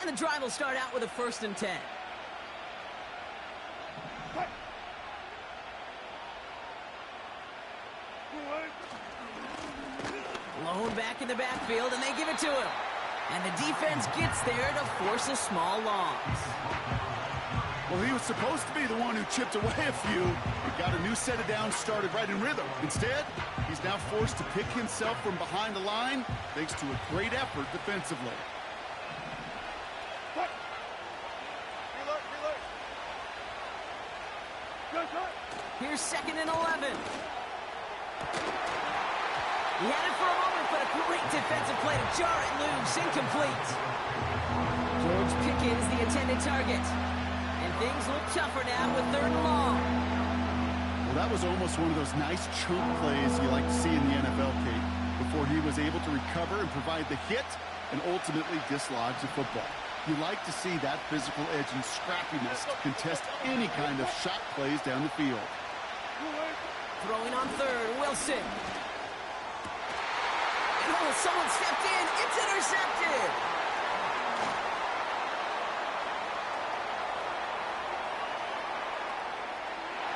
And the drive will start out with a 1st and 10. Lone back in the backfield, and they give it to him. And the defense gets there to force a small loss. Well, he was supposed to be the one who chipped away a few. He got a new set of downs started right in rhythm. Instead, he's now forced to pick himself from behind the line thanks to a great effort defensively. Here's 2nd and 11. He had it for a moment, but a great defensive play to jar it loose. Incomplete. George Pickens, the intended target. And things look tougher now with 3rd and long. Well, that was almost one of those nice chunk plays you like to see in the NFL, Kate, before he was able to recover and provide the hit and ultimately dislodge the football. You like to see that physical edge and scrappiness to contest any kind of shot plays down the field. Throwing on 3rd, Wilson. Oh, someone stepped in. It's intercepted.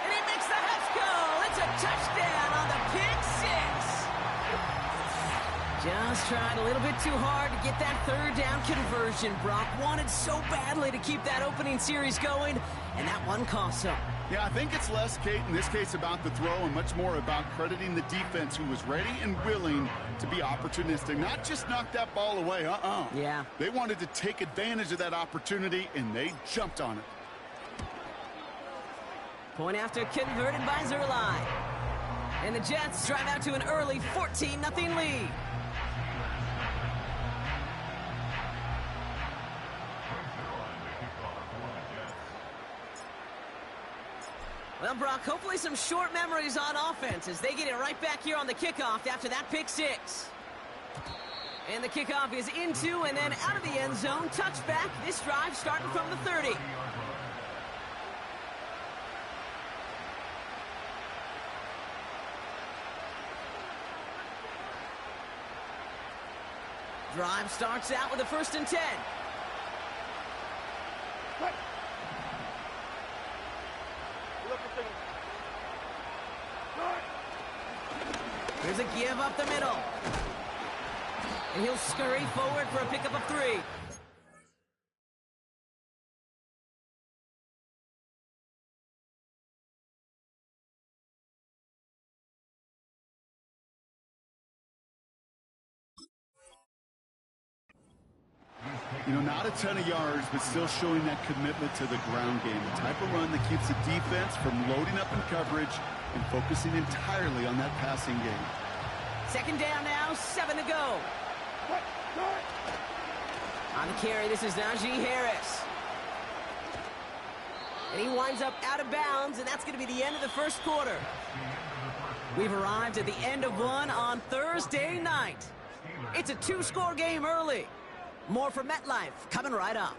And he makes the half goal. It's a touchdown on the pick 6. Just tried a little bit too hard to get that 3rd down conversion. Brock wanted so badly to keep that opening series going, and that one cost him. Yeah, I think it's less, Kate, in this case about the throw and much more about crediting the defense who was ready and willing to be opportunistic. Not just knock that ball away, Yeah. They wanted to take advantage of that opportunity, and they jumped on it. Point after converted by Zerline. And the Jets drive out to an early 14-0 lead. Well, Brock, hopefully some short memories on offense as they get it right back here on the kickoff after that pick 6. And the kickoff is into and then out of the end zone. Touchback. This drive starting from the 30. Drive starts out with a 1st and 10. There's a give up the middle. And he'll scurry forward for a pickup of 3. You know, not a ton of yards, but still showing that commitment to the ground game. The type of run that keeps the defense from loading up in coverage and focusing entirely on that passing game. 2nd down now, 7 to go. On the carry, this is Najee Harris. And he winds up out of bounds, and that's going to be the end of the 1st quarter. We've arrived at the end of one on Thursday night. It's a 2-score game early. More from MetLife coming right up.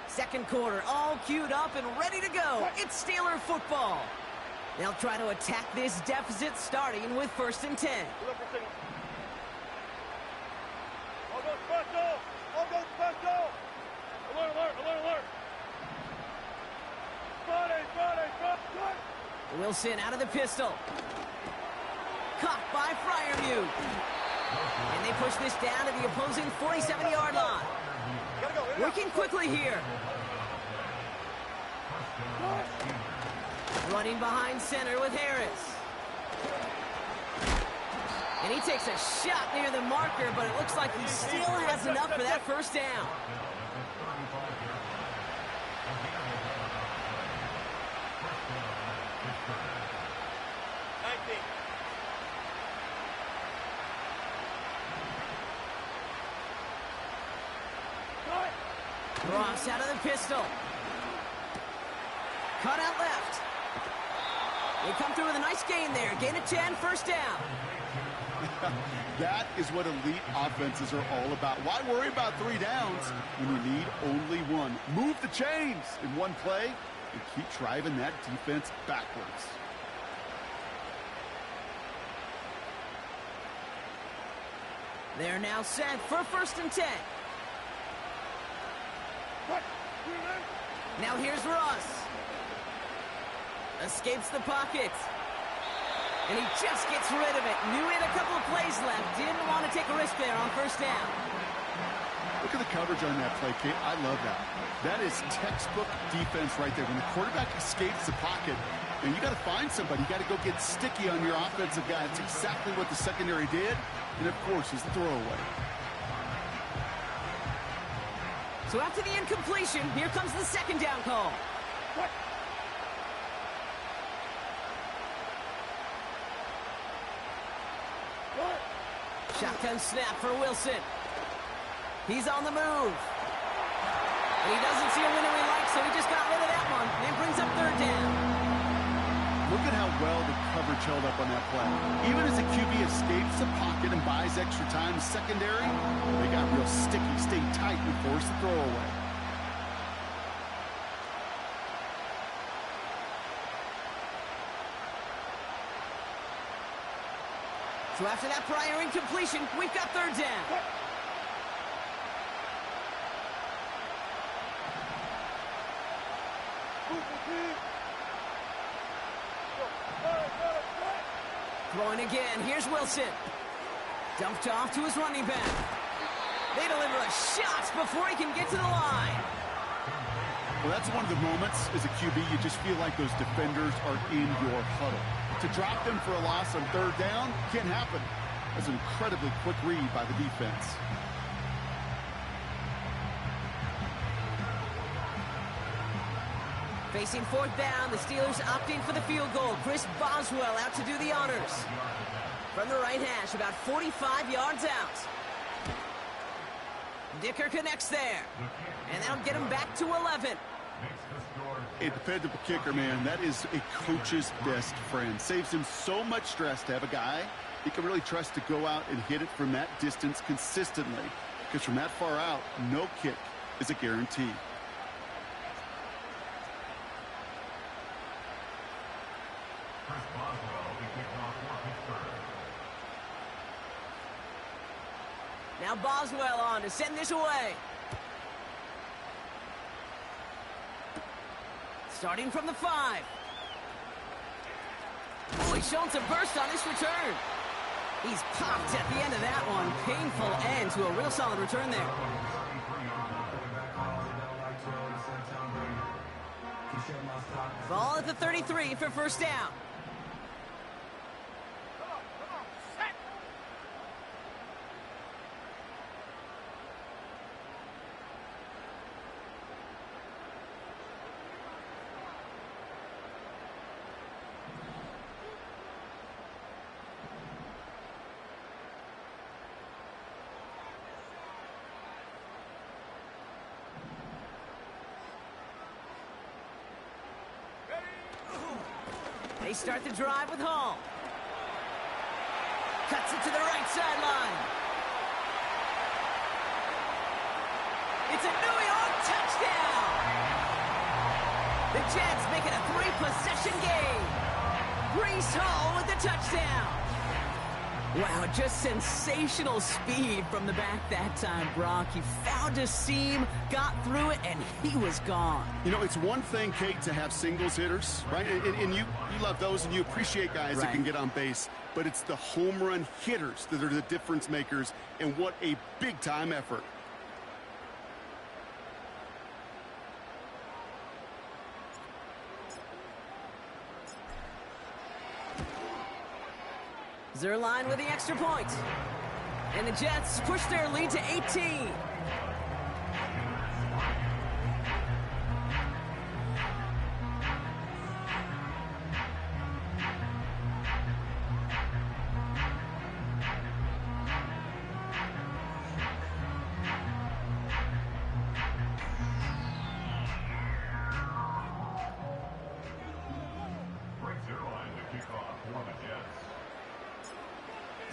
Second quarter, all queued up and ready to go. It's Steeler football. They'll try to attack this deficit starting with 1st and 10. Wilson out of the pistol. Caught by Freiermuth. And they push this down to the opposing 47-yard line. Working quickly here. Running behind center with Harris. And he takes a shot near the marker, but it looks like he still has enough for that 1st down. Ross out of the pistol. Cut out left. They come through with a nice gain there. Gain of 10, 1st down. That is what elite offenses are all about. Why worry about 3 downs when you need only 1? Move the chains in one play and keep driving that defense backwards. They're now set for 1st and 10. Now here's Russ. Escapes the pocket. And he just gets rid of it. Knew he had a couple of plays left. Didn't want to take a risk there on 1st down. Look at the coverage on that play, Kate. I love that. That is textbook defense right there. When the quarterback escapes the pocket, and you got to find somebody. You got to go get sticky on your offensive guy. It's exactly what the secondary did. And, of course, his throwaway. So after the incompletion, here comes the 2nd down call. What? Shotgun snap for Wilson. He's on the move. And he doesn't see a winner he likes, so he just got rid of that one. And brings up 3rd down. Look at how well the coverage held up on that play. Even as the QB escapes the pocket and buys extra time secondary, they got real sticky, stayed tight, and forced the throwaway. So after that prior incompletion, we've got 3rd down. Throwing again. Here's Wilson. Dumped off to his running back. They deliver a shot before he can get to the line. Well, that's one of the moments as a QB you just feel like those defenders are in your huddle. To drop them for a loss on 3rd down can't happen. That's an incredibly quick read by the defense. Facing 4th down, the Steelers opting for the field goal. Chris Boswell out to do the honors. From the right hash, about 45 yards out. Dicker connects there. And that'll get him back to 11. A dependable kicker, man. That is a coach's best friend. Saves him so much stress to have a guy he can really trust to go out and hit it from that distance consistently. Because from that far out, no kick is a guarantee. Now Boswell on to send this away. Starting from the 5. Oh, he's shown some burst on this return. He's popped at the end of that one. Painful end to a real solid return there. Ball at the 33 for 1st down. They start the drive with Hall. Cuts it to the right sideline. It's a New York touchdown! The Jets make it a 3-possession game. Breece Hall with the touchdown. Wow, just sensational speed from the back that time, Brock. He found a seam, got through it, and he was gone. You know, it's one thing, Kate, to have singles hitters, right? And you love those, and you appreciate guys that can get on base. But it's the home run hitters that are the difference makers, and what a big-time effort. Zerline with the extra point. And the Jets push their lead to 18.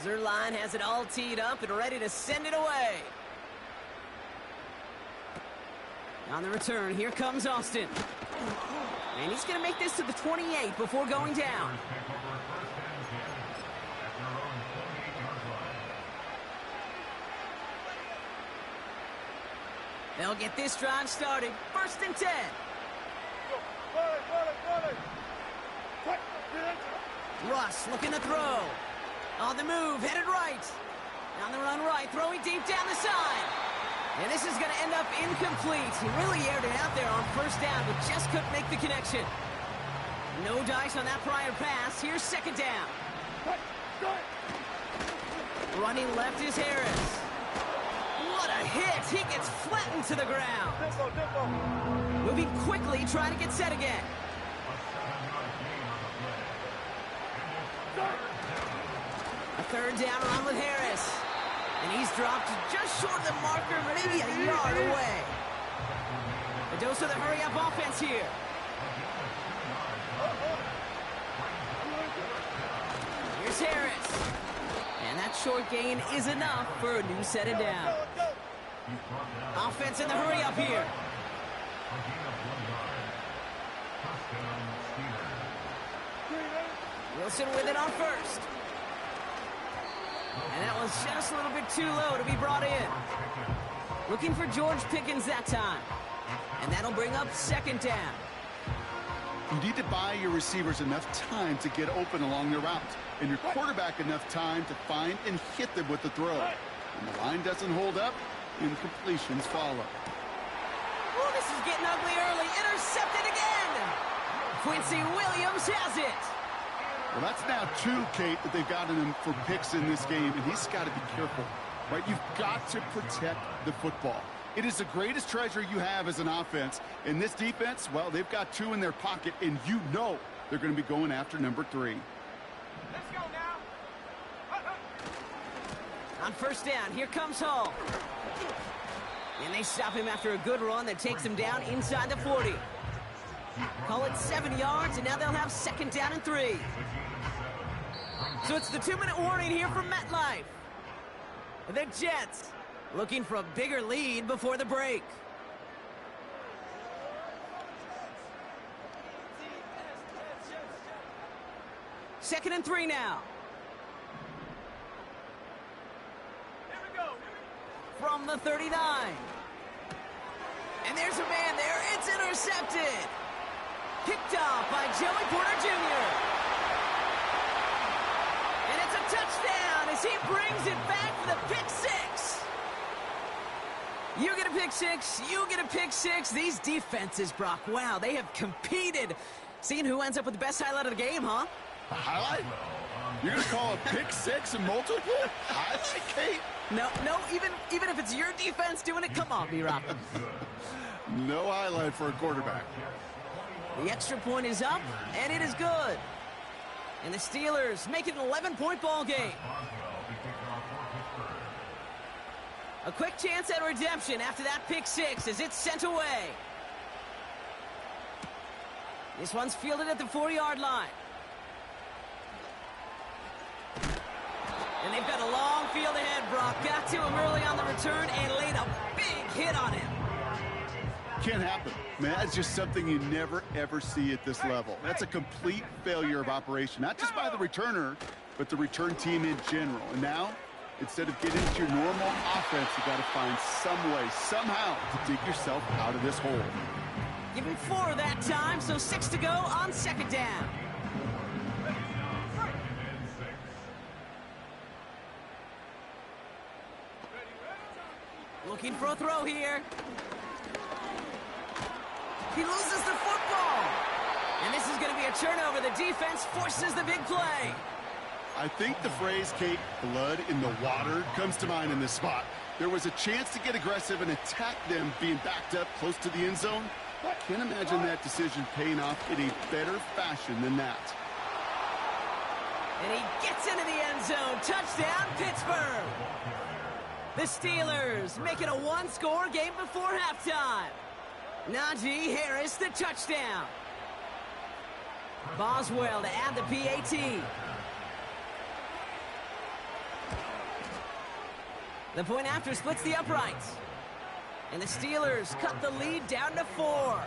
Their line has it all teed up and ready to send it away. On the return, here comes Austin. And he's going to make this to the 28 before going down. They'll get this drive started. 1st and 10. Russ looking to throw. On the move, headed right. On the run right, throwing deep down the side. And this is going to end up incomplete. He really aired it out there on 1st down, but just couldn't make the connection. No dice on that prior pass. Here's 2nd down. Running left is Harris. What a hit! He gets flattened to the ground. Moving quickly, trying to get set again. A 3rd down run with Harris. And he's dropped just short of the marker, maybe a yard away. A dose of the hurry-up offense here. Here's Harris. And that short gain is enough for a new set of down. Offense in the hurry-up here. Wilson with it on 1st. And that was just a little bit too low to be brought in. Looking for George Pickens that time. And that'll bring up 2nd down. You need to buy your receivers enough time to get open along their route, and your quarterback enough time to find and hit them with the throw. When the line doesn't hold up, incompletions follow. Oh, this is getting ugly early. Intercepted again. Quincy Williams has it. Well, that's now 2, Kate, that they've gotten him for picks in this game, and he's got to be careful, right? You've got to protect the football. It is the greatest treasure you have as an offense. In this defense, well, they've got 2 in their pocket, and you know they're going to be going after number 3. Let's go now. On 1st down, here comes Hall. And they stop him after a good run that takes him down inside the 40. Call it 7 yards, and now they'll have 2nd down and 3. So it's the 2-minute warning here from MetLife. The Jets looking for a bigger lead before the break. Second and 3 now. Here we go. From the 39. And there's a man there. It's intercepted. Picked off by Joey Porter Jr. And it's a touchdown as he brings it back for the pick 6. You get a pick 6, you get a pick 6. These defenses, Brock, wow, they have competed. Seeing who ends up with the best highlight of the game, huh? A highlight? You're going to call a pick 6 and multiple? Highlight, Kate? No, even if it's your defense doing it, come on, B-Rock. No highlight for a quarterback. The extra point is up, and it is good. And the Steelers make it an 11-point ball game. A quick chance at redemption after that pick 6 as it's sent away. This one's fielded at the 4-yard line. And they've got a long field ahead, Brock. Got to him early on the return and laid a big hit on him. Can't happen. Man, that's just something you never, ever see at this level. That's a complete failure of operation, not just by the returner, but the return team in general. And now, instead of getting into your normal offense, you got to find some way, somehow, to dig yourself out of this hole. Give him 4 that time, so 6 to go on 2nd down. Looking for a throw here. He loses the football. And this is going to be a turnover. The defense forces the big play. I think the phrase, Kate, blood in the water, comes to mind in this spot. There was a chance to get aggressive and attack them being backed up close to the end zone. Can't imagine that decision paying off in a better fashion than that. And he gets into the end zone. Touchdown, Pittsburgh. The Steelers make it a 1-score game before halftime. Najee Harris, the touchdown. Boswell to add the PAT. The point after splits the uprights. And the Steelers cut the lead down to 4.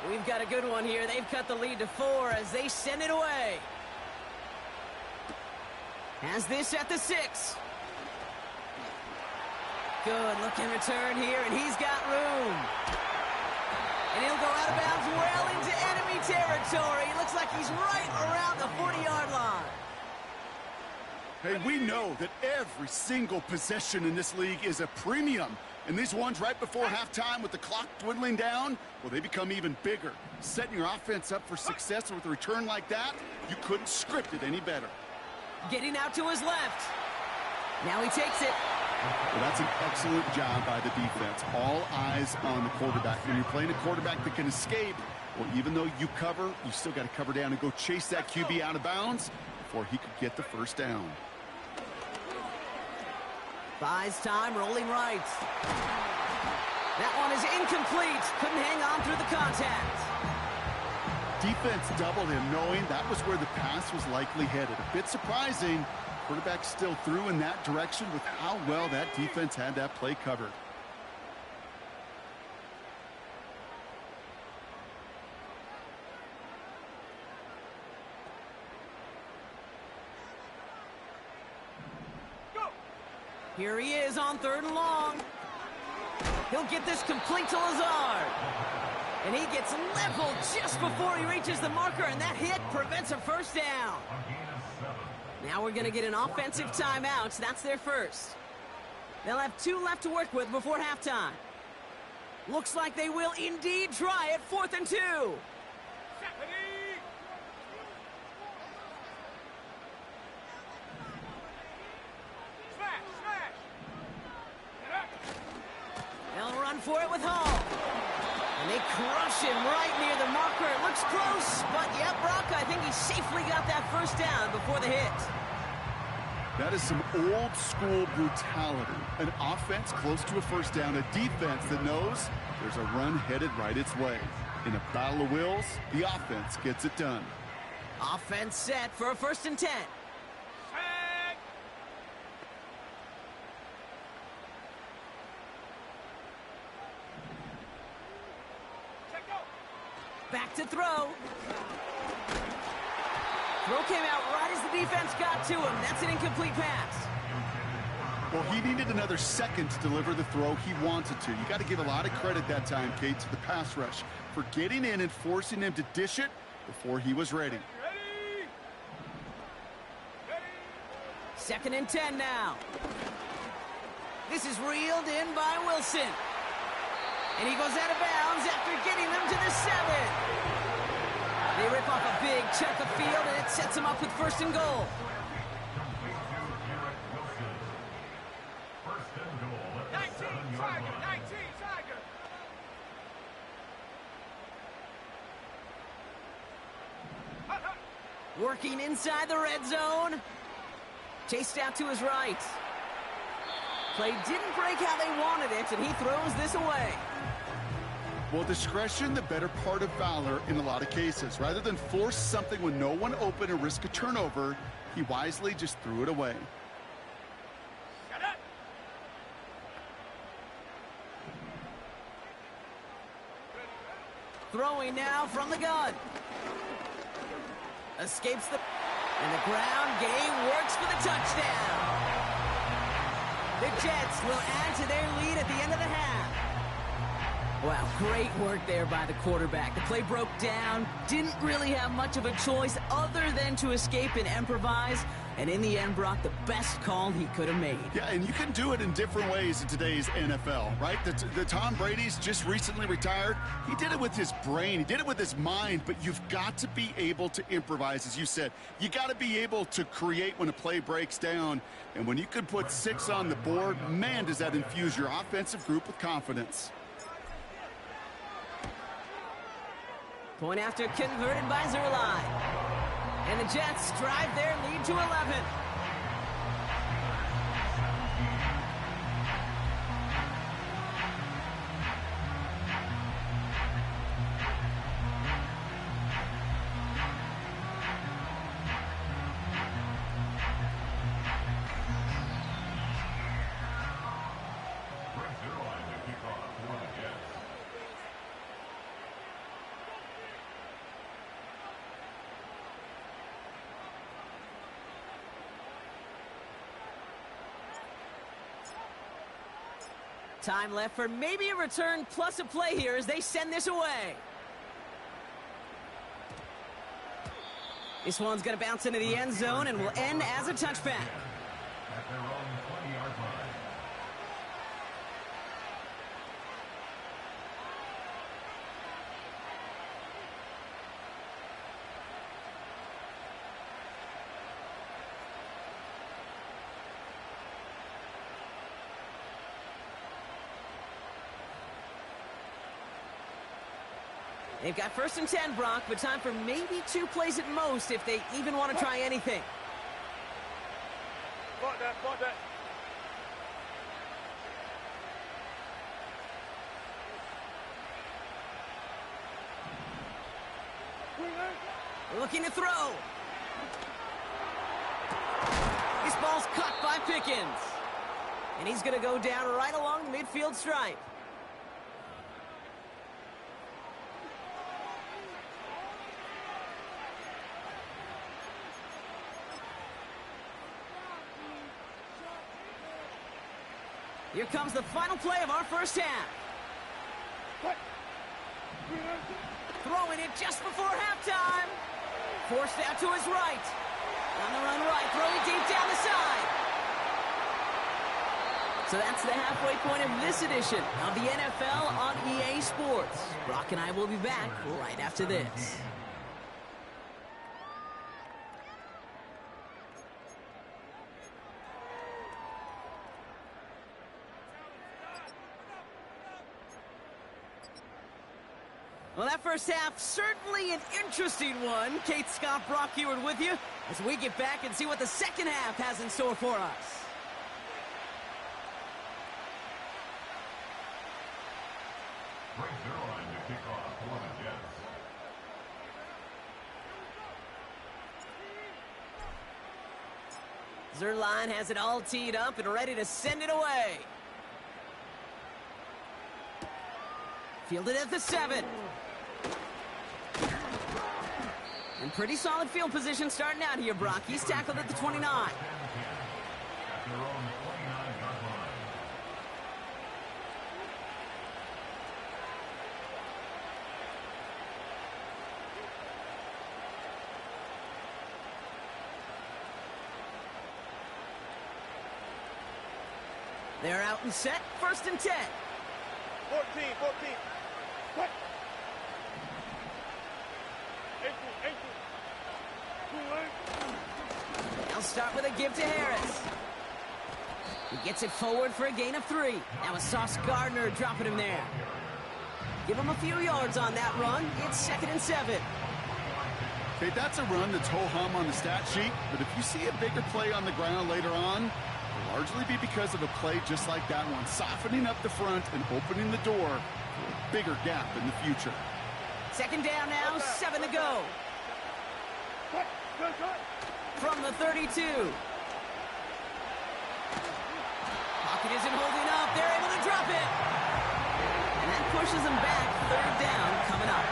We've got a good one here. They've cut the lead to 4 as they send it away. Has this at the 6. Good looking return here, and he's got room. And he'll go out of bounds well into enemy territory. Looks like he's right around the 40-yard line. Hey, we know that every single possession in this league is a premium. And these ones right before halftime with the clock dwindling down, well, they become even bigger. Setting your offense up for success with a return like that, you couldn't script it any better. Getting out to his left. Now he takes it. Well, that's an excellent job by the defense. All eyes on the quarterback. When you're playing a quarterback that can escape, well, even though you cover, you still got to cover down and go chase that QB out of bounds before he could get the first down. Buys time, rolling right. That one is incomplete. Couldn't hang on through the contact. Defense doubled him, knowing that was where the pass was likely headed. A bit surprising. Quarterback still threw in that direction with how well that defense had that play covered. Here he is on 3rd and long. He'll get this complete to Lazard. And he gets leveled just before he reaches the marker, and that hit prevents a first down. Now we're going to get an offensive timeout. That's their first. They'll have 2 left to work with before halftime. Looks like they will indeed try it. 4th and 2. They'll run for it with Hall. And they crush him right near the marker. It looks close, but yeah, Brock, I think he safely got that first down before the hit. That is some old school brutality. An offense close to a first down, a defense that knows there's a run headed right its way. In a battle of wills, the offense gets it done. Offense set for a 1st and 10. Back to throw. Throw came out right as the defense got to him. That's an incomplete pass. Well, he needed another second to deliver the throw he wanted to. You got to give a lot of credit that time, Kate, to the pass rush for getting in and forcing him to dish it before he was ready. 2nd and 10 now. This is reeled in by Wilson. And he goes out of bounds after getting them to the 7. They rip off a big chunk of field, and it sets them up with 1st and goal. Working inside the red zone. Chased out to his right. Play didn't break how they wanted it, and he throws this away. Well, discretion, the better part of valor in a lot of cases. Rather than force something when no one open and risk a turnover, he wisely just threw it away. Throwing now from the gun. Escapes the... And the ground game works for the touchdown. The Jets will add to their lead at the end of the half. Wow, great work there by the quarterback. The play broke down, didn't really have much of a choice other than to escape and improvise, and in the end brought the best call he could have made. Yeah, and you can do it in different ways in today's NFL, right? The Tom Brady's just recently retired. He did it with his brain. He did it with his mind, but you've got to be able to improvise, as you said. You got to be able to create when a play breaks down, and when you can put 6 on the board, man, does that infuse your offensive group with confidence. Point after converted by Zerline. And the Jets drive their lead to 11. Time left for maybe a return plus a play here as they send this away. This one's going to bounce into the end zone and will end as a touchback. At their own 20-yard line. They've got 1st and 10, Brock, but time for maybe 2 plays at most if they even want to try anything. Block that. Looking to throw. This ball's caught by Pickens. And he's going to go down right along the midfield stripe. Here comes the final play of our first half. Throwing it just before halftime. Forced out to his right. On the run right, throwing deep down the side. So that's the halfway point of this edition of the NFL on EA Sports. Brock and I will be back right after this. Well, that first half, certainly an interesting one. Kate Scott, Brock Ewart with you as we get back and see what the second half has in store for us. Frank Zerline to kick off for the Jets. Zerline has it all teed up and ready to send it away. Fielded at the 7. And pretty solid field position starting out here, Brock. He's tackled at the 29. At their own 29-yard line. They're out and set. 1st and 10. 14. Quick. 18. They'll start with a give to Harris. He gets it forward for a gain of 3. Now it's Sauce Gardner dropping him there. Give him a few yards on that run. It's 2nd and 7. Okay, that's a run that's ho-hum on the stat sheet, but if you see a bigger play on the ground later on, it'll largely be because of a play just like that one, softening up the front and opening the door for a bigger gap in the future. 2nd down now, 7 to go. From the 32. Pocket isn't holding up. They're able to drop it. And that pushes them back. 3rd down coming up.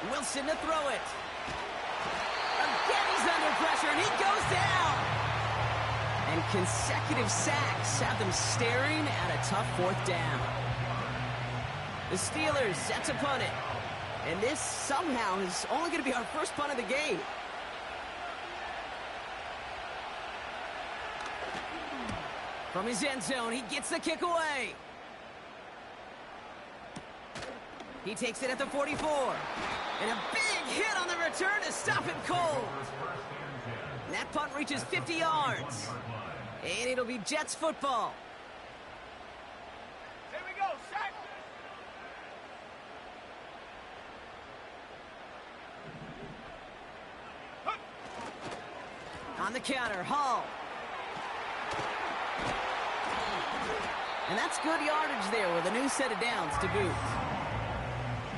Wilson to throw it. Again, he's under pressure, and he goes down. And consecutive sacks have them staring at a tough 4th down. The Steelers set to punt it. And this somehow is only going to be our first punt of the game. From his end zone, he gets the kick away. He takes it at the 44. And a big hit on the return to stop it cold. And that punt reaches 50 yards. And it'll be Jets football. Here we go, sack. On the counter, Hall. And that's good yardage there with a new set of downs to boot.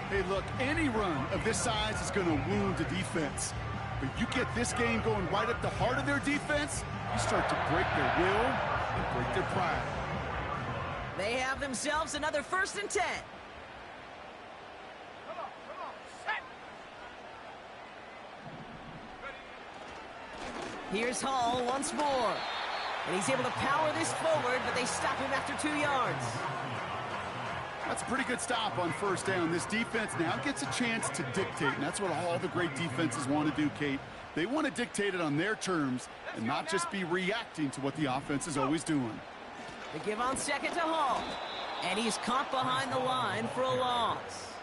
Hey, look, any run of this size is going to wound the defense. But you get this game going right at the heart of their defense, you start to break their will, and break their pride. They have themselves another 1st and 10. Come on, set. Here's Hall once more. And he's able to power this forward, but they stop him after 2 yards. That's a pretty good stop on 1st down. This defense now gets a chance to dictate, and that's what all the great defenses want to do, Kate. They want to dictate it on their terms and not just be reacting to what the offense is always doing. They give on 2nd to Hall. And he's caught behind the line for a loss.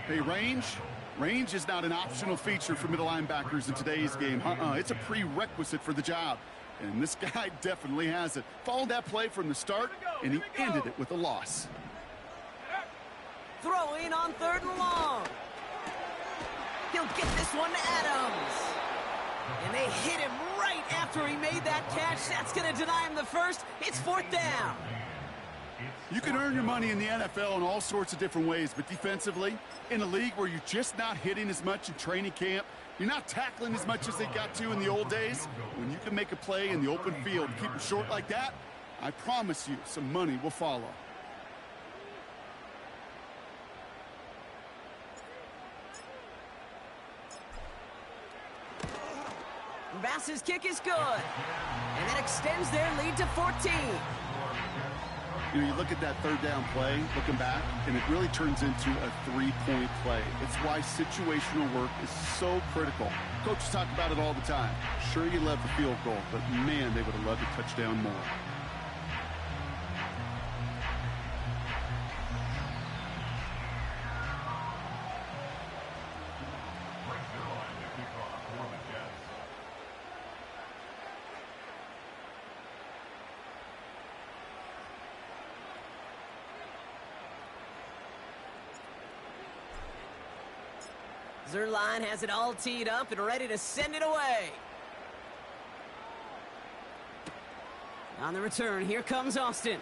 Hey, range is not an optional feature for middle linebackers in today's game. It's a prerequisite for the job. And this guy definitely has it. Followed that play from the start, and he ended it with a loss. Throwing on 3rd and long. He'll get this one to Adams. And they hit him right after he made that catch. That's going to deny him the 1st. It's 4th down. You can earn your money in the NFL in all sorts of different ways, but defensively, in a league where you're just not hitting as much in training camp, you're not tackling as much as they got to in the old days, when you can make a play in the open field, keep it short like that, I promise you some money will follow. Bass's kick is good. And that extends their lead to 14. You know, you look at that 3rd down play, looking back, and it really turns into a 3-point play. It's why situational work is so critical. Coaches talk about it all the time. Sure, you love the field goal, but man, they would have loved a touchdown more. Zerline has it all teed up and ready to send it away. On the return, here comes Austin.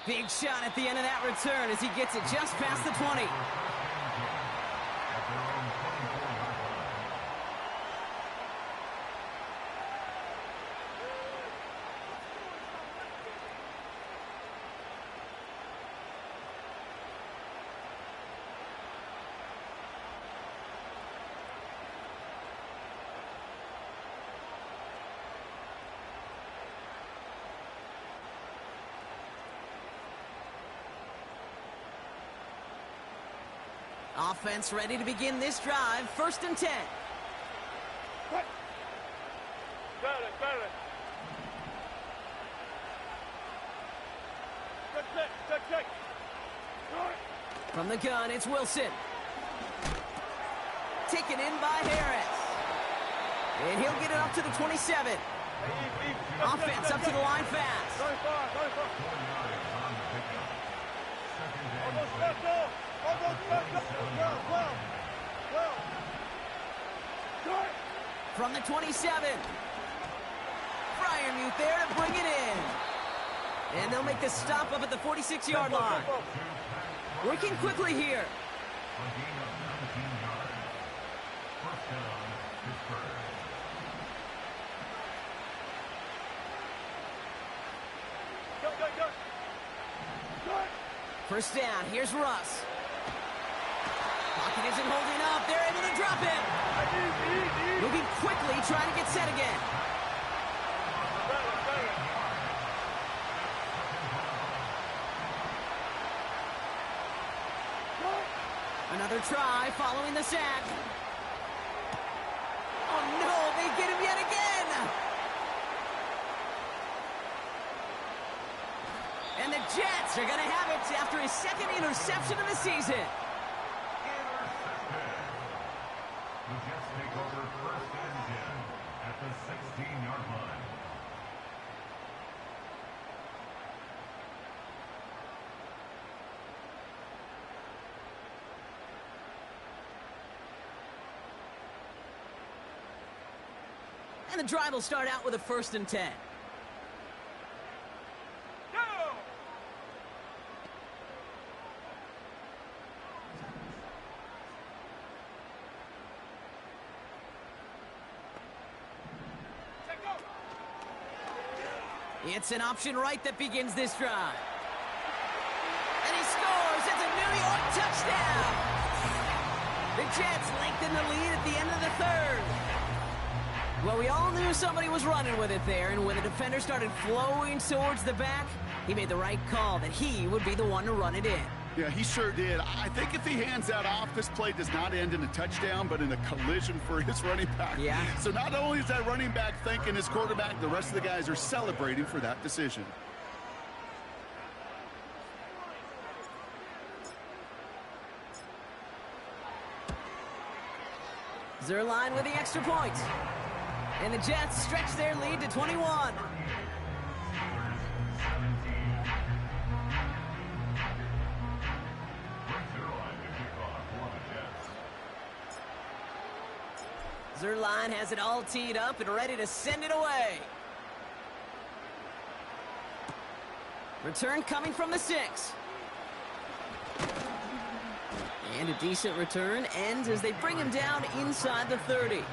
Big shot at the end of that return as he gets it just past the 20. Offense ready to begin this drive. 1st and 10. Check. From the gun, it's Wilson. Taken in by Harris. And he'll get it up to the 27. Offense up to the line fast. From the 27. Fryermuth there to bring it in. And they'll make the stop up at the 46-yard line. Working quickly here. First down, here's Russ. Pocket isn't holding up. They're able to drop it. Moving quickly, trying to get set again. Another try following the sack. Oh no, they get him yet again. And the Jets are going to have it after his 2nd interception of the season. The Jets take over 1st and 10 at the 16-yard line. And the drive will start out with a 1st and 10. It's an option right that begins this drive. And he scores. It's a New York touchdown. The Jets lengthen the lead at the end of the third. Well, we all knew somebody was running with it there, and when the defender started flowing towards the back, he made the right call that he would be the one to run it in. Yeah, he sure did. I think if he hands that off, this play does not end in a touchdown, but in a collision for his running back. Yeah. So not only is that running back thanking his quarterback, the rest of the guys are celebrating for that decision. Zerline with the extra point. And the Jets stretch their lead to 21. Zerline has it all teed up and ready to send it away. Return coming from the 6. And a decent return ends as they bring him down inside the 30.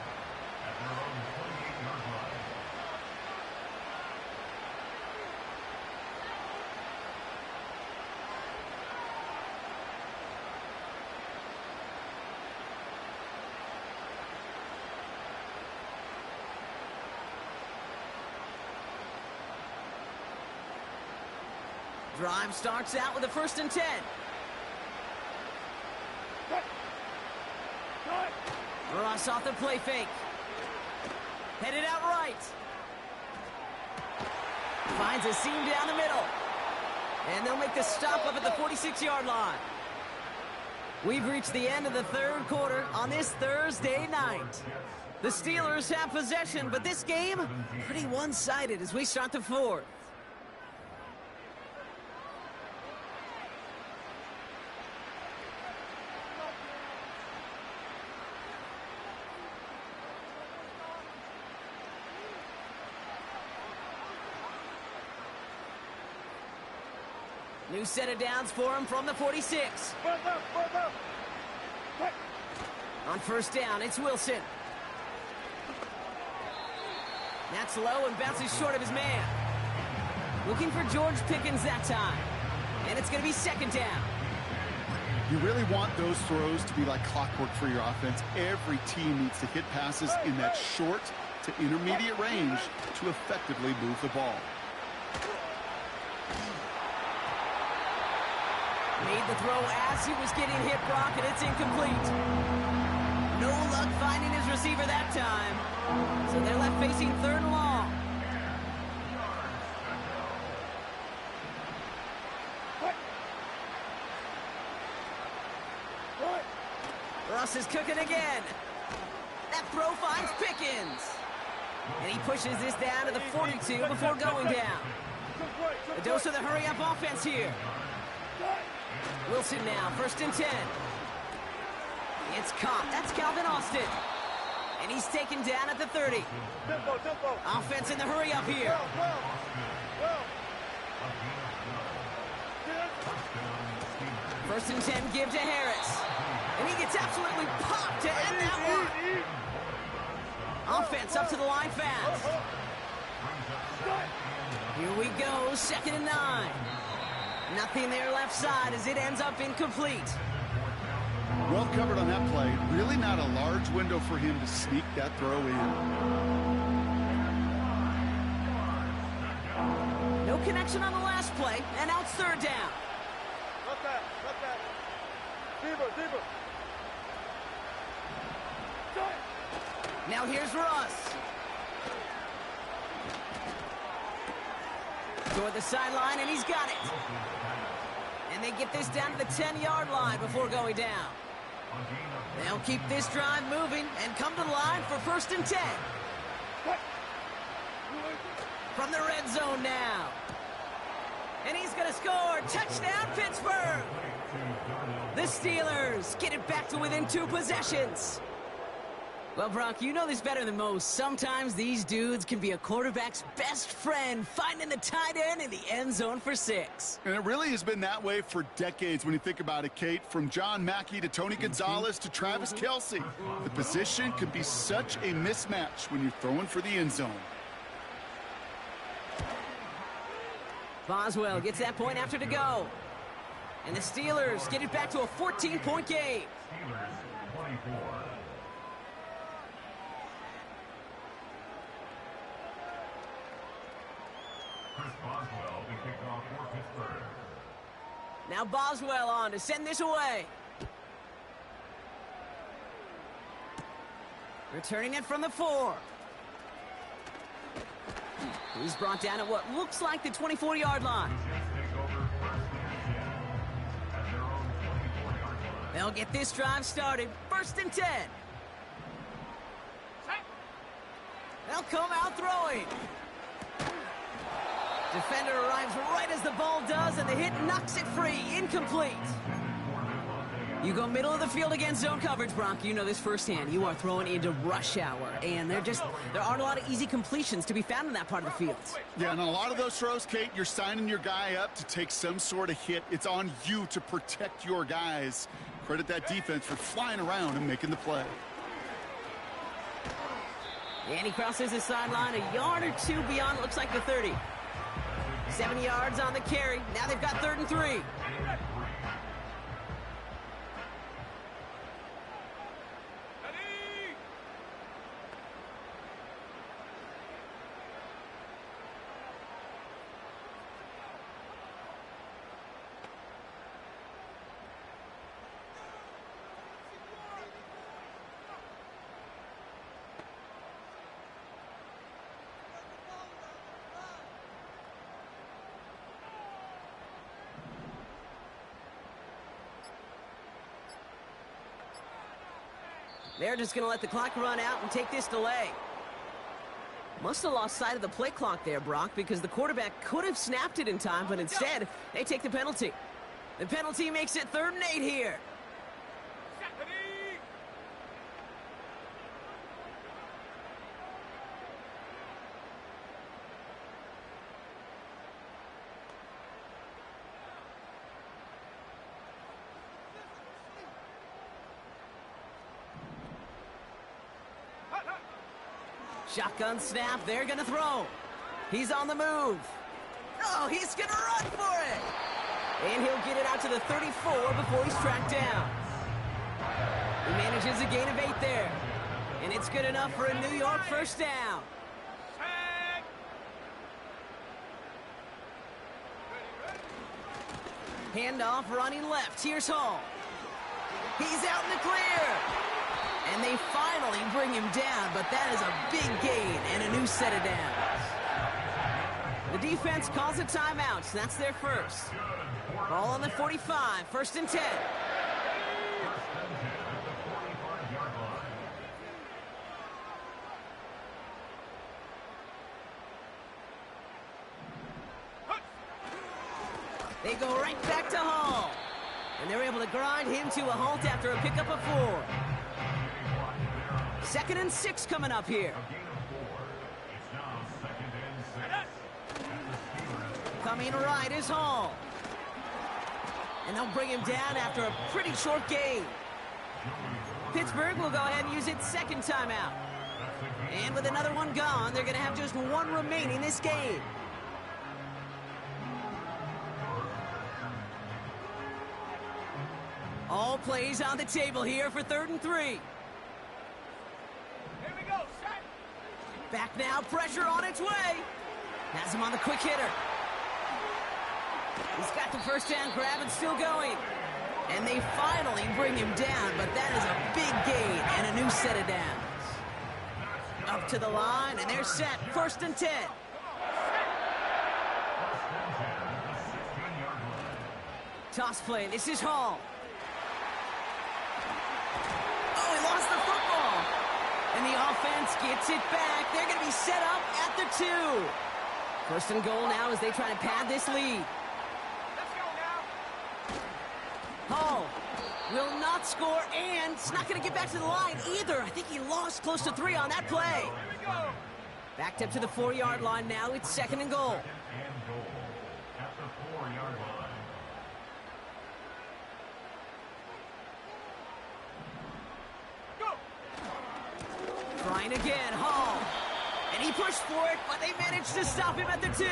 Drive starts out with a 1st and 10. Ross off the play fake. Headed out right. Finds a seam down the middle. And they'll make the stop up at the 46-yard line. We've reached the end of the third quarter on this Thursday night. The Steelers have possession, but this game, pretty one-sided as we start the fourth. New set of downs for him from the 46. On 1st down, it's Wilson. That's low and bounces short of his man. Looking for George Pickens that time. And it's going to be 2nd down. You really want those throws to be like clockwork for your offense. Every team needs to hit passes in that short to intermediate range to effectively move the ball. Made the throw as he was getting hit, Brock, and it's incomplete. No luck finding his receiver that time. So they're left facing 3rd and long. Russ is cooking again. That throw finds Pickens. And he pushes this down to the 42 before going down. A dose of the hurry-up offense here. Wilson now, 1st and 10. It's caught. That's Calvin Austin. And he's taken down at the 30. Offense in the hurry-up here. 1st and 10, give to Harris. And he gets absolutely popped to end that one. Offense up to the line fast. Here we go, 2nd and 9. Nothing there left side as it ends up incomplete. Well covered on that play. Really not a large window for him to sneak that throw in. No connection on the last play, and now it's 3rd down. Got that. Deeper. Now here's Russ. Toward the sideline, and he's got it. And they get this down to the 10-yard line before going down. They'll keep this drive moving and come to the line for 1st and 10. From the red zone now. And he's going to score. Touchdown, Pittsburgh. The Steelers get it back to within 2 possessions. Well, Brock, you know this better than most. Sometimes these dudes can be a quarterback's best friend, finding the tight end in the end zone for 6. And it really has been that way for decades when you think about it, Kate. From John Mackey to Tony Gonzalez to Travis Kelce. The position can be such a mismatch when you're throwing for the end zone. Boswell gets that point after to go. And the Steelers get it back to a 14-point game. Steelers 24. Chris Boswell to kick off for Pittsburgh. Now Boswell on to send this away. Returning it from the 4. He's brought down at what looks like the 24-yard line. They'll get this drive started. 1st and 10. They'll come out throwing. Defender arrives right as the ball does, and the hit knocks it free. Incomplete. You go middle of the field against zone coverage, Brock. You know this firsthand. You are throwing into rush hour, and there aren't a lot of easy completions to be found in that part of the field. Yeah, and on a lot of those throws, Kate, you're signing your guy up to take some sort of hit. It's on you to protect your guys. Credit that defense for flying around and making the play. And he crosses the sideline a yard or two beyond, looks like the 30. 7 yards on the carry. Now they've got 3rd and 3. They're just going to let the clock run out and take this delay. Must have lost sight of the play clock there, Brock, because the quarterback could have snapped it in time, but instead, they take the penalty. The penalty makes it 3rd and 8 here. Shotgun snap, they're gonna throw. He's on the move. Oh, he's gonna run for it. And he'll get it out to the 34 before he's tracked down. He manages a gain of 8 there. And it's good enough for a New York 1st down. Handoff running left. Here's Hall. He's out in the clear. And they finally bring him down, but that is a big gain and a new set of downs. The defense calls a timeout, so that's their first. Ball on the 45, 1st and 10. They go right back to Hall. And they're able to grind him to a halt after a pickup of 4. 2nd and 6 coming up here. Coming right is Hall. And they'll bring him down after a pretty short game. Pittsburgh will go ahead and use its 2nd timeout. And with another one gone, they're going to have just 1 remaining this game. All plays on the table here for 3rd and 3. Back now, pressure on its way. Has him on the quick hitter. He's got the 1st down grab and still going. And they finally bring him down, but that is a big gain and a new set of downs. Up to the line, and they're set. 1st and 10. Toss play. This is Hall. Oh, he lost the football. And the offense gets it back. They're going to be set up at the 2. 1st and goal now as they try to pad this lead. Hall will not score, and it's not going to get back to the line either. I think he lost close to 3 on that play. Backed up to the 4-yard line now. It's 2nd and goal. At the 4-yard line. Trying again, Hall. And he pushed for it, but they managed to stop him at the 2.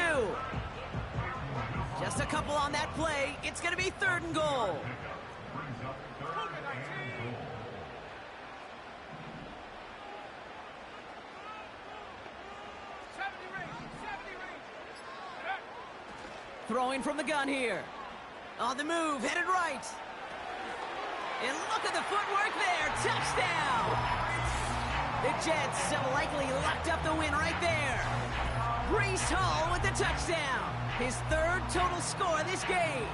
Just a couple on that play. It's going to be 3rd and goal. Brings up 3rd and goal. Throwing from the gun here. On the move, headed right. And look at the footwork there. Touchdown! The Jets have likely locked up the win right there. Breece Hall with the touchdown. His 3rd total score this game.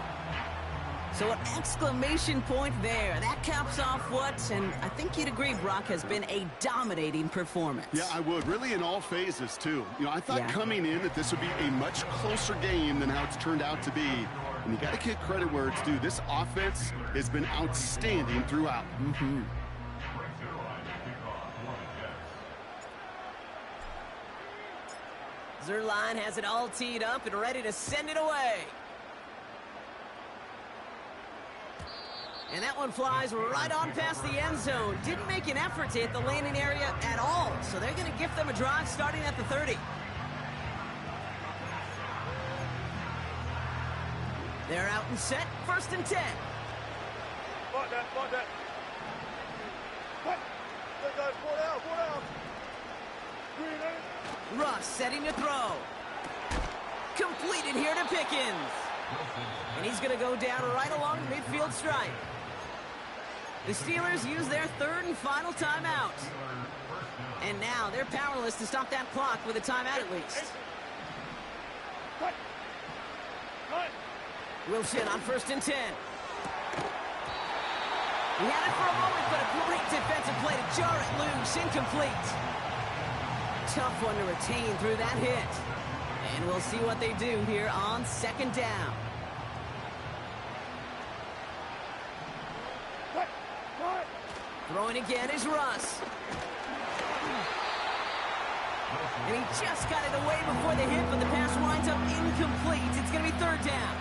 So an exclamation point there. That caps off what, and I think you'd agree, Brock, has been a dominating performance. Yeah, I would. Really in all phases, too. You know, I thought coming in that this would be a much closer game than how it's turned out to be. And you got to give credit where it's due. This offense has been outstanding throughout. Zerline has it all teed up and ready to send it away. And that one flies right on past the end zone. Didn't make an effort to hit the landing area at all. So they're going to gift them a drive starting at the 30. They're out and set. 1st and 10. Like that, like that. What? Go, four down. Russ setting to throw. Completed here to Pickens. And he's going to go down right along the midfield stripe. The Steelers use their 3rd and final timeout. And now they're powerless to stop that clock with a timeout at least. Wilson on 1st and 10. He had it for a moment, but a great defensive play to jar it loose. Incomplete. Tough one to retain through that hit. And we'll see what they do here on 2nd down. Throwing again is Russ. And he just got it away before the hit, but the pass winds up incomplete. It's going to be 3rd down.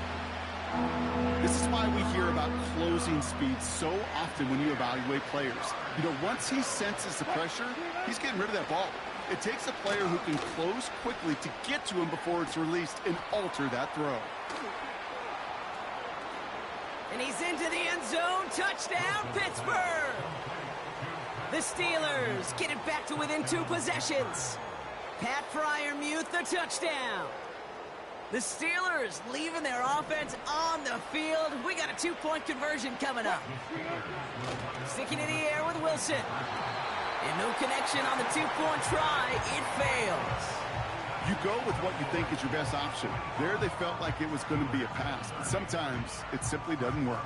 This is why we hear about closing speed so often when you evaluate players. You know, once he senses the pressure, he's getting rid of that ball. It takes a player who can close quickly to get to him before it's released and alter that throw. And he's into the end zone. Touchdown, Pittsburgh! The Steelers get it back to within 2 possessions. Pat Freiermuth, the touchdown. The Steelers leaving their offense on the field. We got a 2-point conversion coming up. Sticking in the air with Wilson. And no connection on the 2-point try. It fails. You go with what you think is your best option. There they felt like it was going to be a pass, but sometimes it simply doesn't work.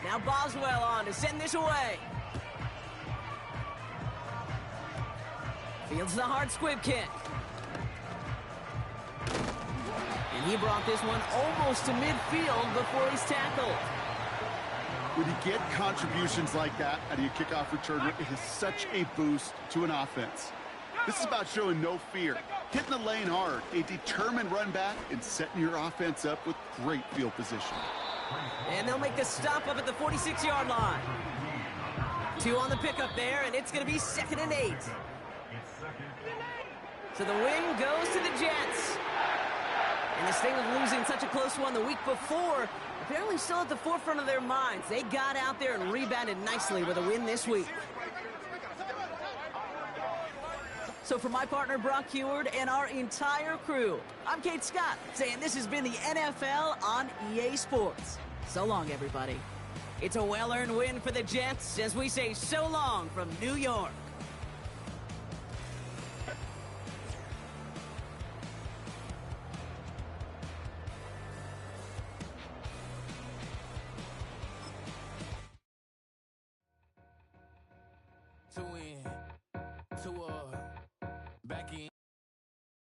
Now Boswell on to send this away. Fields the hard squib kick. And he brought this one almost to midfield before he's tackled. When you get contributions like that out of your kickoff returner, it is such a boost to an offense. This is about showing no fear, hitting the lane hard, a determined run back, and setting your offense up with great field position. And they'll make the stop up at the 46-yard line. 2 on the pickup there, and it's going to be 2nd and 8. So the win goes to the Jets. And this thing of losing such a close one the week before, apparently still at the forefront of their minds. They got out there and rebounded nicely with a win this week. So for my partner, Brock Heward, and our entire crew, I'm Kate Scott, saying this has been the NFL on EA Sports. So long, everybody. It's a well-earned win for the Jets as we say so long from New York. To win.